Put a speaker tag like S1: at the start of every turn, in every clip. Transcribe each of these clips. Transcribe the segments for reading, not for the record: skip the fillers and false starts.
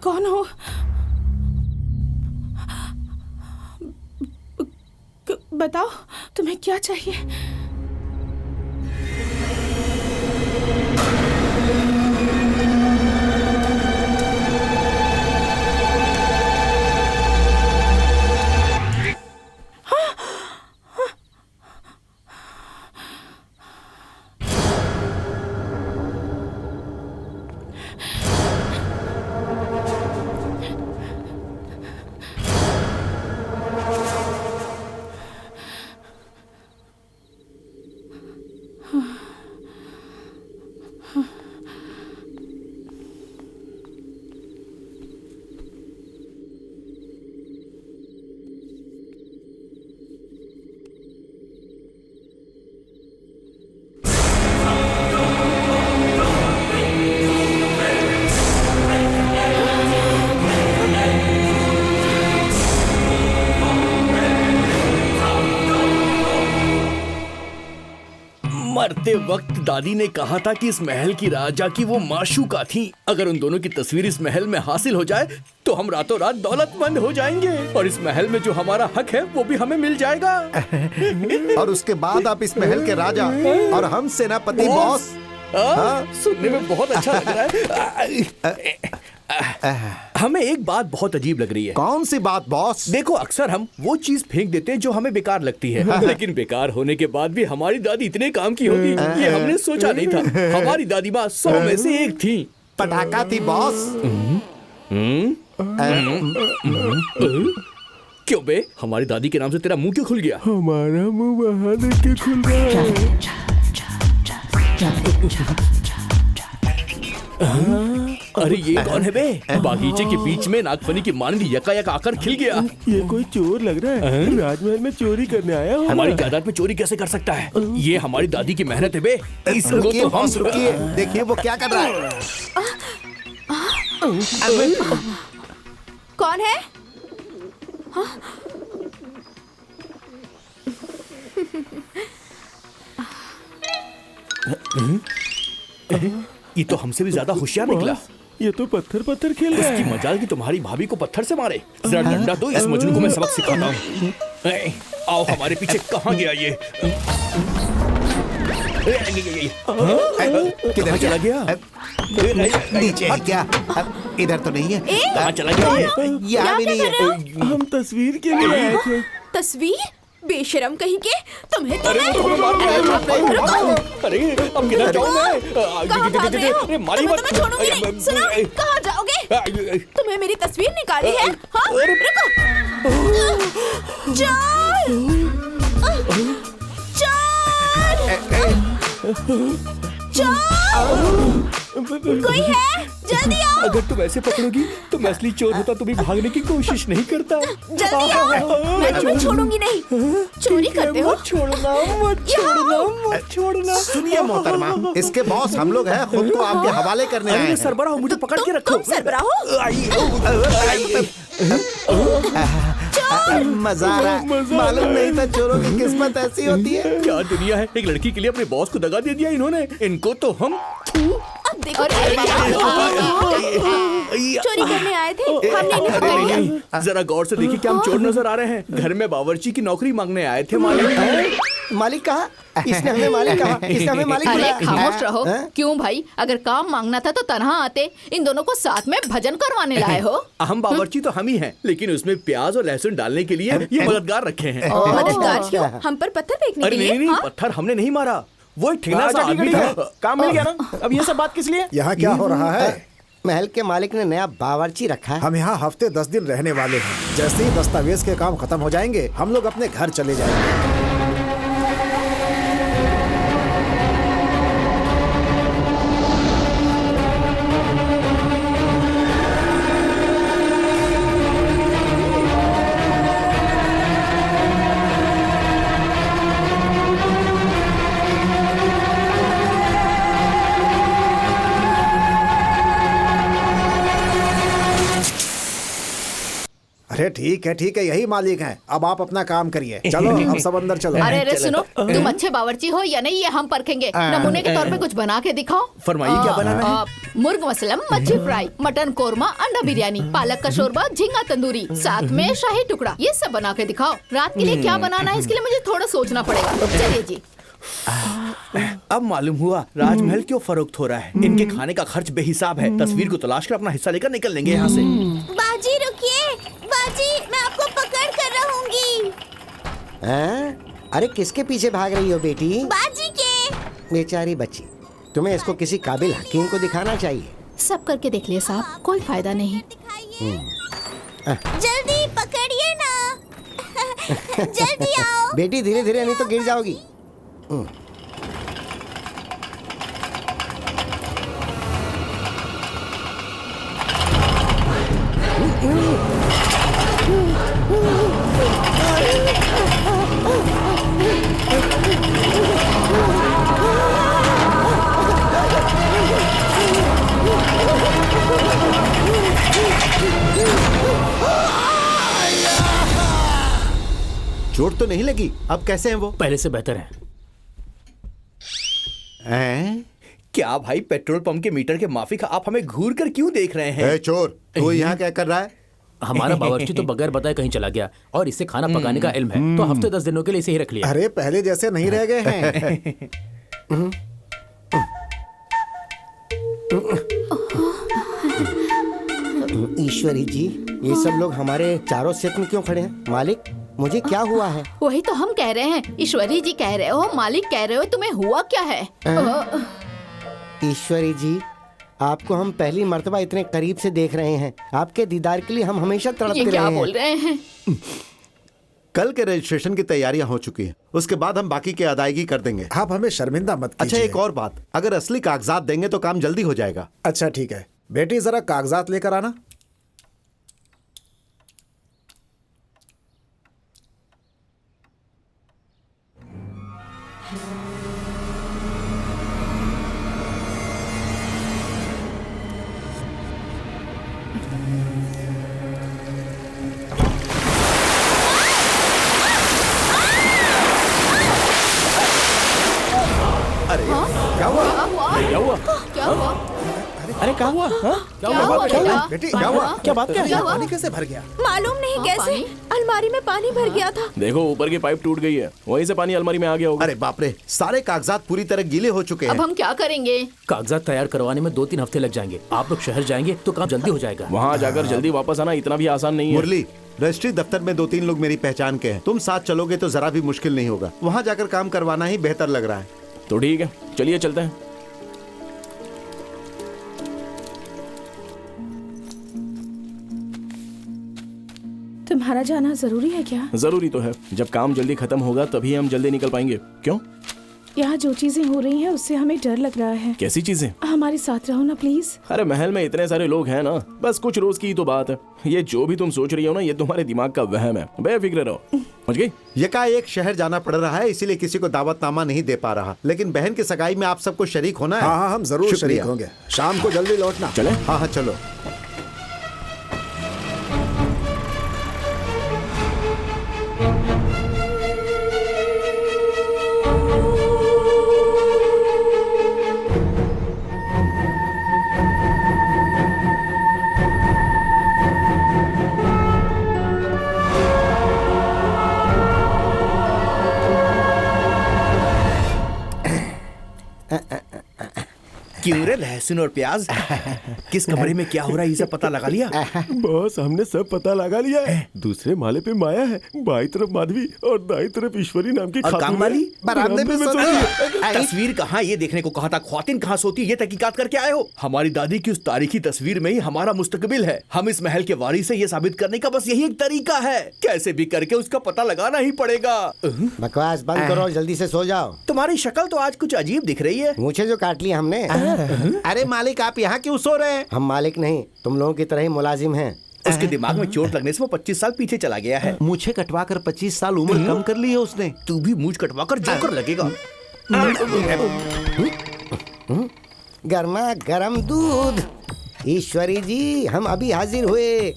S1: कौन हो? बताओ तुम्हें क्या चाहिए?
S2: मरते वक्त दादी ने कहा था कि इस महल की राजा की वो माशूका थी। अगर उन दोनों की तस्वीर इस महल में हासिल हो जाए तो हम रातों रात दौलतमंद हो जाएंगे और इस महल में जो हमारा हक है वो भी हमें मिल जाएगा।
S3: और उसके बाद आप इस महल के राजा और हम सेनापति बॉस।
S2: सुनने में बहुत अच्छा लग रहा है। हमें एक बात बहुत अजीब लग रही है।
S3: कौन सी बात बॉस?
S2: देखो, अक्सर हम वो चीज फेंक देते हैं जो हमें बेकार लगती है, लेकिन बेकार होने के बाद भी हमारी दादी इतने काम की होगी ये हमने सोचा नहीं था। हमारी दादी माँ 100 में से एक थी।
S3: पटाखा थी बॉस।
S2: क्यों बे, हमारी दादी के नाम से तेरा मुंह क्यों खुल गया?
S4: हमारा मुंह वहाँ देख के खुल रहा है।
S2: अरे ये कौन है बे? बागीचे के बीच में नागफनी की मानवी यकायक आकर खिल गया।
S4: ये कोई चोर लग रहा है। राजमहल में चोरी करने आया हो।
S2: हमारी जायदाद में चोरी कैसे कर सकता है? ये हमारी दादी की मेहनत है बे। इसको
S3: रुकिए
S2: तो
S3: बॉस, रुकिए। देखिए वो क्या कर रहा है।
S1: कौन है?
S2: ये तो हमसे भी ज्यादा होशियार निकला।
S4: ये तो पत्थर खेल रहा
S2: इसकी
S4: है।
S2: मजाल की तुम्हारी भाभी को पत्थर से मारे। जरा डंडा दो, इस मजनू को मैं सबक सिखाता हूँ। आओ हमारे पीछे, कहाँ गया ये?
S3: किधर
S2: चला गया?
S3: नीचे है क्या? इधर तो नहीं है।
S2: कहाँ चला गया ये?
S3: यहाँ भी नहीं है।
S4: हम तस्वीर के लिए आए थे।
S1: तस्वीर? बेशरम कहीं के, तुम्हें तो
S2: अरे
S1: मैं-
S2: वो तो हमें मार रहा है। अरे अब किधर जाऊँ मैं?
S1: कहाँ भाग रहे हो?
S2: अरे मारी
S1: तुम्हें
S2: मत।
S1: तो मैं छोड़ूंगी नहीं। सुनो, कहाँ जाओगे? तुम्हें मेरी तस्वीर निकाली है? हाँ? रुको। चल! कोई है? जल्दी आओ।
S2: अगर तुम ऐसे पकड़ोगी तो मैं असली चोर होता तो भी भागने की कोशिश नहीं करता।
S1: जल्दी आओ, मैं तुम्हें छोड़ूंगी नहीं। चोरी करते हो?
S2: मत छोड़ना, मत छोड़ना, मत छोड़ना।
S3: सुनिए मोहतरमा, इसके बॉस हम लोग हैं, खुद को आपके हवाले करने आए
S2: अरे
S3: हैं।
S2: सरबराह, मुझे पकड़ के रखो।
S1: तुम सरबराह हो?
S3: मजा आ रहा है। मालूम नहीं था चोरों की किस्मत ऐसी होती है।
S2: क्या दुनिया है, एक लड़की के लिए अपने बॉस को दगा दे दिया इन्होंने। इनको तो हम
S1: अब देखो, चोरी करने आए थे, हमने इन्हें पकड़ लिया।
S2: जरा गौर से देखिए, क्या हम चोर नजर आ रहे हैं? घर में बावर्ची की नौकरी मांगने आए थे मालिक।
S3: मालिक कहा? इसने हमें मालिक कहा? इसने हमें मालिक
S5: अरे
S3: बुलाया?
S5: खामोश रहो।
S3: हाँ?
S5: क्यों भाई, अगर काम मांगना था तो तनहा आते। इन दोनों को साथ में भजन करवाने लाए हो।
S2: हम बावर्ची तो हम ही हैं, लेकिन उसमें प्याज और लहसुन डालने के लिए ये मददगार रखे हैं।
S1: मददगार क्यों? हम पर पत्थर फेंकने
S2: अरे
S1: के लिए?
S2: नहीं नहीं,
S1: हाँ?
S2: पत्थर हमने नहीं मारा, वो एक ठेंगना सा आदमी था।
S4: काम मिल गया ना। अब ये सब बात किस लिए?
S6: यहाँ क्या हो रहा है?
S3: महल के मालिक ने नया बावर्ची रखा है।
S6: हम यहाँ हफ्ते 10 दिन रहने वाले हैं। जैसे ही दस्तावेज के काम खत्म हो जाएंगे हम लोग अपने घर चले जाएंगे। अरे अरे ठीक है, यही मालिक हैं। अब आप अपना काम करिए। चलो अब सब अंदर चलो।
S5: अरे सुनो, तुम अच्छे बावर्ची हो या नहीं ये हम परखेंगे। नमूने के तौर पे कुछ बना के दिखाओ।
S2: फरमाइए, क्या बनाना है?
S5: मुर्ग मसलम, मच्छी फ्राई, मटन कोरमा, अंडा बिरयानी, पालक का शोरबा, झींगा तंदूरी, साथ में शाही टुकड़ा, ये सब बना के दिखाओ। रात के लिए क्या बनाना है इसके लिए मुझे थोड़ा सोचना पड़ेगा। चलिए जी।
S2: अब मालूम हुआ राजमहल क्यों फरोख्त हो रहा है। इनके खाने का खर्च बेहिसाब है। तस्वीर को तलाश कर अपना हिस्सा लेकर निकल लेंगे यहाँ से।
S1: बाजी रुकिए, बाजी मैं आपको पकड़ कर रहूंगी।
S7: अरे किसके पीछे भाग रही हो बेटी?
S1: बाजी के।
S7: बेचारी बच्ची, तुम्हें इसको किसी काबिल हकीम को दिखाना चाहिए।
S5: सब करके देख लिया साहब, कोई फायदा नहीं।
S1: जल्दी पकड़िए ना। जल्दी आओ।
S7: बेटी धीरे धीरे, नहीं तो गिर जाओगी।
S3: चोट तो नहीं लगी? अब कैसे हैं वो?
S8: पहले से बेहतर है।
S2: क्या भाई, पेट्रोल पंप के मीटर के माफिक आप हमें घूर कर क्यों देख रहे हैं?
S3: चोर, तू यहाँ क्या कर रहा है?
S8: हमारा बावर्ची तो बगैर बताए कहीं चला गया और इसे खाना पकाने का इल्म है, तो हफ्ते 10 दिनों के लिए इसे ही रख लिया।
S6: अरे पहले जैसे नहीं रह गए हैं।
S7: ईश्वरी जी, ये सब लोग हमारे चारों सेट में क्यों खड़े हैं? मालिक, मुझे क्या हुआ है?
S5: वही तो हम कह रहे हैं। ईश्वरी जी कह रहे हो, मालिक कह रहे हो, तुम्हें हुआ क्या है?
S7: ईश्वरी जी, आपको हम पहली मर्तबा इतने करीब से देख रहे हैं। आपके दीदार के लिए हम हमेशा तड़पते रहे हैं।
S5: ये क्या बोल रहे हैं?
S3: कल के रजिस्ट्रेशन की तैयारियां हो चुकी हैं। उसके बाद हम बाकी की अदायगी कर देंगे।
S6: आप हमें शर्मिंदा मत कीजिए।
S3: अच्छा, एक और बात, अगर असली कागजात देंगे तो काम जल्दी हो जाएगा।
S6: अच्छा ठीक है, बेटी जरा कागजात लेकर आना।
S5: क्या हुआ?
S4: अरे क्या हुआ?
S5: क्या हुआ?
S6: बेटी क्या हुआ?
S4: क्या बात क्या है?
S6: पानी कैसे भर गया?
S1: मालूम नहीं कैसे अलमारी में पानी भर गया था।
S4: देखो, ऊपर की पाइप टूट गई है, वहीं से पानी अलमारी में आ गया होगा।
S3: अरे बाप रे, सारे कागजात पूरी तरह गीले हो चुके
S5: अब
S3: हैं।
S5: हम क्या करेंगे?
S8: कागजात तैयार करवाने में 2-3 हफ्ते लग जाएंगे। आप लोग शहर जाएंगे तो काम जल्दी हो जाएगा।
S4: वहाँ जाकर जल्दी वापस आना इतना भी आसान नहीं है।
S3: मुरली, रजिस्ट्री दफ्तर में 2-3 लोग मेरी पहचान के हैं। तुम साथ चलोगे तो जरा भी मुश्किल नहीं होगा। वहाँ जाकर काम करवाना ही बेहतर लग रहा है।
S4: तो ठीक है, चलिए चलते हैं।
S1: तुम्हारा जाना जरूरी है क्या?
S4: जरूरी तो है। जब काम जल्दी खत्म होगा तभी हम जल्दी निकल पाएंगे। क्यों?
S1: यहाँ जो चीजें हो रही हैं उससे हमें डर लग रहा है।
S4: कैसी चीजें?
S1: हमारे साथ रहो ना प्लीज।
S4: अरे महल में इतने सारे लोग हैं ना, बस कुछ रोज की ही तो बात है। ये जो भी तुम सोच रही हो ना, ये तुम्हारे दिमाग का वहम है। बेफिक्र रहो। समझ गई?
S3: यकाएक शहर जाना पड़ रहा है, इसीलिए किसी को दावतनामा नहीं दे पा रहा। लेकिन बहन की सगाई में आप सबको शरीक होना है।
S6: हाँ, हम जरूर
S3: शुक्रिया।
S6: शरीक होंगे। शाम को जल्दी लौटना।
S4: चले?
S3: हाँ चलो।
S2: क्यों रे, लहसुन और प्याज? किस कमरे में क्या हो रहा है, ये सब पता लगा लिया?
S4: बॉस, हमने सब पता लगा लिया है। दूसरे माले पे माया है, बाई तरफ माधवी और दाई तरफ ईश्वरी नाम की
S2: और
S4: खातून
S2: काम वाली?
S4: है।
S3: बरामदे में
S4: सो रही है।
S2: तस्वीर कहाँ, ये देखने को कहा था। ख्वातीन कहाँ सोती है, ये तहकीकात करके आए हो? हमारी दादी की उस तारीखी तस्वीर में ही हमारा मुस्तकबिल है। हम इस महल के वारिस है, ये साबित करने का बस यही एक तरीका है। कैसे भी करके उसका पता लगाना ही पड़ेगा।
S7: बकवास बंद करो और जल्दी से सो जाओ।
S2: तुम्हारी शक्ल तो आज कुछ अजीब दिख रही है।
S7: मुझे जो काट लिया हमने।
S3: अरे मालिक, आप यहाँ क्यों सो रहे हैं?
S7: हम मालिक नहीं, तुम लोगों की तरह ही मुलाजिम हैं।
S2: उसके दिमाग में चोट लगने से वो 25 साल पीछे चला गया है।
S3: मूछें कटवाकर 25 साल उम्र कम कर ली है उसने।
S2: तू भी मूछ कटवाकर जोकर लगेगा।
S7: गर्मा गर्म दूध। ईश्वरी जी, हम अभी हाजिर हुए।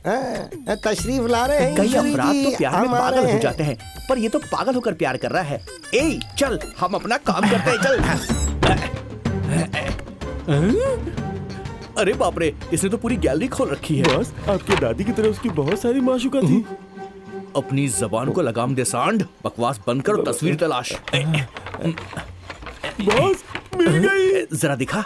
S7: तशरीफ ला रहे हैं
S2: कई
S7: ईश्वरी
S2: अपराध
S7: जी,
S2: तो प्यार में
S7: हम आ
S2: पागल
S7: रहे
S2: हो
S7: हैं।
S2: जाते हैं, पर ये तो पागल होकर प्यार कर रहा है। ए चल हम अपना काम करते हैं, चल। अरे बाप रे, इसने तो पूरी गैलरी खोल रखी है।
S4: बॉस, आपके दादी की तरह उसकी बहुत सारी माशूका थी।
S2: अपनी जबान को लगाम दे सांड, बकवास बंद कर और तस्वीर तलाश।
S4: बॉस, मिल गई।
S2: जरा दिखा।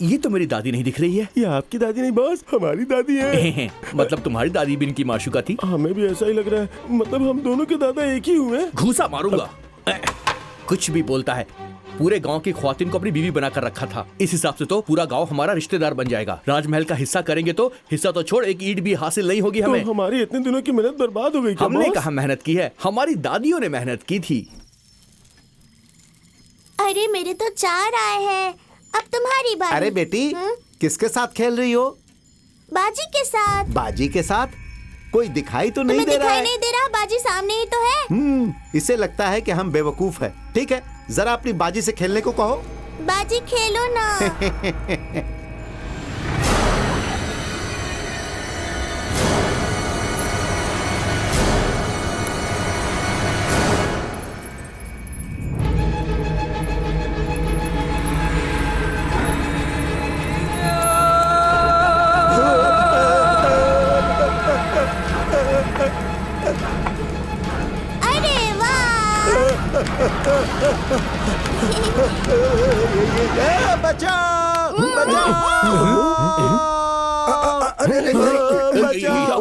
S2: ये तो मेरी दादी नहीं दिख रही है।
S4: ये आपकी दादी नहीं बॉस, हमारी दादी है।
S2: मतलब तुम्हारी दादी भी इनकी माशूका थी?
S4: हमें भी ऐसा ही लग रहा है, मतलब हम दोनों के दादा एक ही हुए।
S2: घूसा मारूंगा। कुछ भी बोलता है। पूरे गांव की ख्वातीन को अपनी बीवी बनाकर रखा था। इस हिसाब से तो पूरा गांव हमारा रिश्तेदार बन जाएगा। राजमहल का हिस्सा करेंगे तो हिस्सा तो छोड़, एक ईंट भी हासिल नहीं होगी हमें।
S4: तो हमारी इतने दिनों की मेहनत बर्बाद हो गई क्या
S2: हमने
S4: बॉस?
S2: कहा मेहनत की है, हमारी दादियों ने मेहनत की थी।
S9: अरे मेरे तो 4 आए हैं, अब तुम्हारी बारी।
S3: अरे बेटी, किसके साथ खेल रही हो?
S9: बाजी के साथ।
S3: बाजी के साथ? कोई दिखाई तो नहीं
S9: तुम्हें
S3: दे रहा
S9: दिखाई
S3: है।
S9: नहीं दे रहा, बाजी सामने ही तो है।
S3: इसे लगता है कि हम बेवकूफ हैं। ठीक है, जरा अपनी बाजी से खेलने को कहो।
S9: बाजी खेलो ना। अरे वाह!
S3: बचाओ, बचाओ!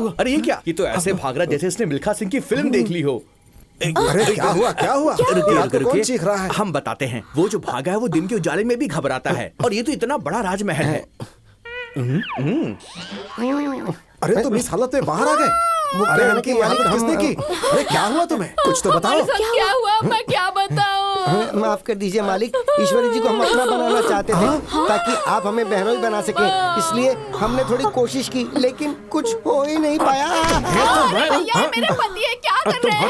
S2: अरे ये क्या? ये तो ऐसे भाग रहा जैसे इसने मिल्खा सिंह की फिल्म देख ली हो।
S6: अरे क्या हुआ, क्या हुआ?
S2: रुकिए,
S6: आपको कौन
S2: रुकिए।
S6: चीख रहा है?
S2: हम बताते हैं। वो जो भागा है वो दिन के उजाले में भी घबराता है, और ये तो इतना बड़ा राजमहल है।
S6: अरे तुम इस हालत में बाहर आ गए? अरे इनकी हालत किसने की? अरे क्या हुआ तुम्हें? कुछ तो बताओ।
S5: हमारे साथ क्या हुआ, मैं क्या बताऊं?
S7: माफ कर दीजिए मालिक, ईश्वरी जी को हम अपना बनाना चाहते थे ताकि आप हमें बहनोई बना सके, इसलिए हमने थोड़ी कोशिश की, लेकिन कुछ हो ही नहीं पाया।
S5: अरे भैया, मेरे पति है, क्या कर रहे हैं?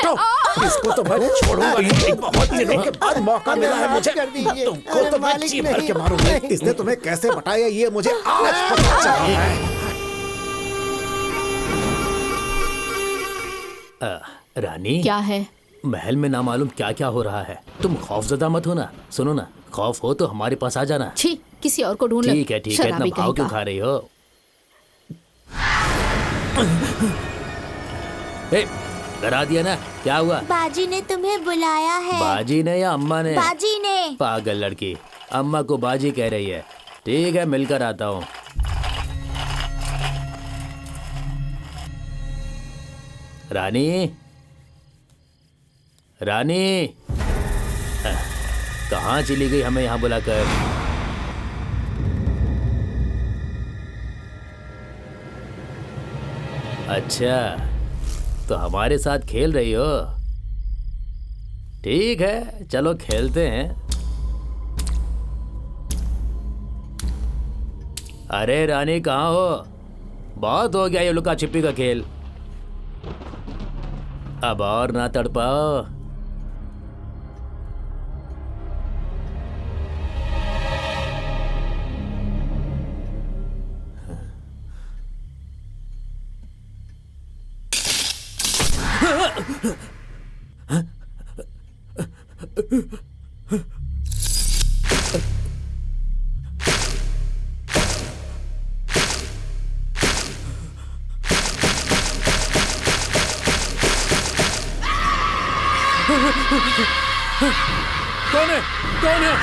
S6: इसको तो मैं छोड़ूंगा नहीं। बहुत दिनों के बाद मौका मिला है मुझे।
S7: कर दीजिए।
S6: तुमको
S7: अरे
S6: तो मैं
S7: मालिक
S6: जी भर
S7: नहीं,
S6: के मारूंगा।
S7: नहीं।
S6: इसने तुम्हें कैसे बटाया ये मुझे आज पता चला है।
S8: रानी,
S5: क्या है?
S8: महल में ना मालूम क्या क्या हो रहा है। तुम खौफजदा मत हो ना। सुनो ना, खौफ हो तो हमारे पास आ जाना।
S5: छी, किसी और को ढूंढ लो।
S8: ठीक है, ठीक है, इतना
S5: शराबी
S8: भाव
S5: कहीं
S8: क्यों
S5: का।
S8: खा रही हो? ए, डरा दिया ना? क्या हुआ?
S9: बाजी ने तुम्हें बुलाया है।
S8: बाजी ने या अम्मा ने?
S9: बाजी ने।
S8: पागल लड़की, अम्मा को बाजी कह रही है। ठीक है, मिलकर आता हूँ। रानी, रानी, कहाँ चली गई हमें यहाँ बुलाकर? अच्छा, तो हमारे साथ खेल रही हो? ठीक है, चलो खेलते हैं। अरे रानी, कहाँ हो? बहुत हो गया ये लुका छिपी का खेल। अब और ना तड़पाओ। कौन है? कौन है?